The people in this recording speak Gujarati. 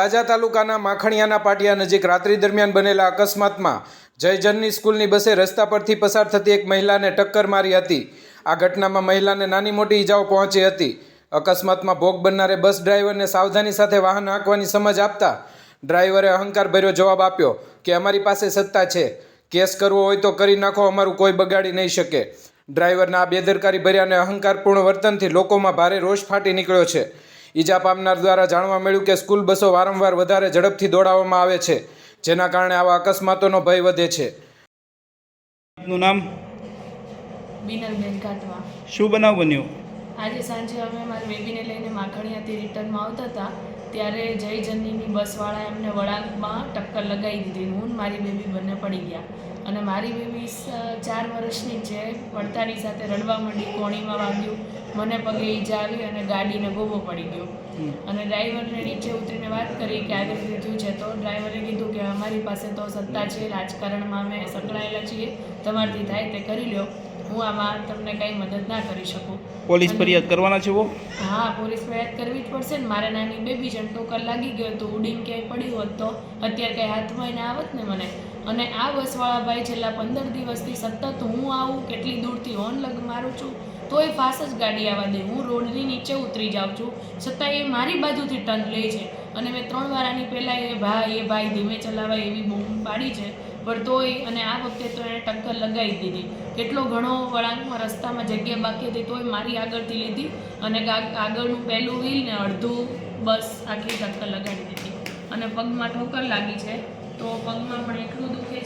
તળાજા તાલુકાના માખણિયાના પાટિયા નજીક રાત્રિ દરમિયાન બનેલા અકસ્માતમાં જયજનની સ્કૂલની બસે રસ્તા પરથી પસાર થતી એક મહિલાને ટક્કર મારી હતી। આ ઘટનામાં મહિલાને નાની મોટી ઈજાઓ પહોંચી હતી। અકસ્માતમાં ભોગ બનનારે બસ ડ્રાઈવરને સાવધાની સાથે વાહન હાંકવાની સમજ આપતા ડ્રાઈવરે અહંકાર ભર્યો જવાબ આપ્યો કે અમારી પાસે સત્તા છે, કેસ કરવો હોય તો કરી નાખો, અમારું કોઈ બગાડી નહીં શકે। ડ્રાઈવરના આ બેદરકારી ભર્યા અને અહંકારપૂર્ણ વર્તનથી લોકોમાં ભારે રોષ ફાટી નીકળ્યો છે। ઈજા પામનાર દ્વારા જાણવા મળ્યું કે સ્કૂલ બસો વારંવાર વધારે ઝડપથી દોડાવવામાં આવે છે, જેના કારણે આવા અકસ્માતોનો ભય વધે છે। આપનું નામ? બીનલબેન કાટવા। શું બનાવ બન્યો? આજે સાંજે અમે મારી બેબીને લઈને માખણિયાથી રિટર્નમાં આવતા હતા ત્યારે જયજનની બસવાળાએ અમને વળાંકમાં ટક્કર લગાવી દીધી। હું મારી બેબી બંને પડી ગયા અને મારી બેબી 4 વર્ષની છે, પડતાની સાથે રડવા માંડી, કોણીમાં વાગ્યું, મને પગે ઈજા આવી અને ગાડીને ગોબો પડી ગયો। અને ડ્રાઈવરને નીચે ઉતરીને વાત કરી કે આવી રીતે થયું છે, તો ડ્રાઈવરે કીધું કે અમારી પાસે તો સત્તા છે, રાજકારણમાં અમે સંકળાયેલા છીએ, તમારાથી થાય તે કરી લો, હું આમાં તમને કંઈ મદદ ના કરી શકું। પોલીસ ફરિયાદ કરવાના છે? હા, પોલીસ ફરિયાદ કરવી જ પડશે ને, મારે નાની બેબી છે, ટોકર લાગી ગયો તો ઉડીને ક્યાંય પડ્યું હોત તો અત્યારે કંઈ હાથમાં ના આવત ને મને। અને આ બસવાળા ભાઈ છેલ્લા 15 દિવસથી સતત હું આવું કેટલી દૂરથી હોર્ન મારું છું તોય ફાસ જ ગાડી આવવા દે, હું રોડની નીચે ઉતરી જાઉં છું છતાં એ મારી બાજુથી ટર્ન લે છે। અને મેં 3 વાર આની પહેલાં એ ભાઈ ધીમે ચલાવાય એવી બૂમ પાડી છે, પણ તોય અને આ વખતે તો એણે ટક્કર લગાવી દીધી। કેટલો ઘણો વળાંકમાં રસ્તામાં જગ્યા બાકી હતી તોય મારી આગળથી લીધી અને આગળનું પહેલું વ્હીલ ને અડધું બસ આખી ટક્કર લગાડી દીધી અને પગમાં ઠોકર લાગી છે, તો પગમાં પણ એટલું દુખે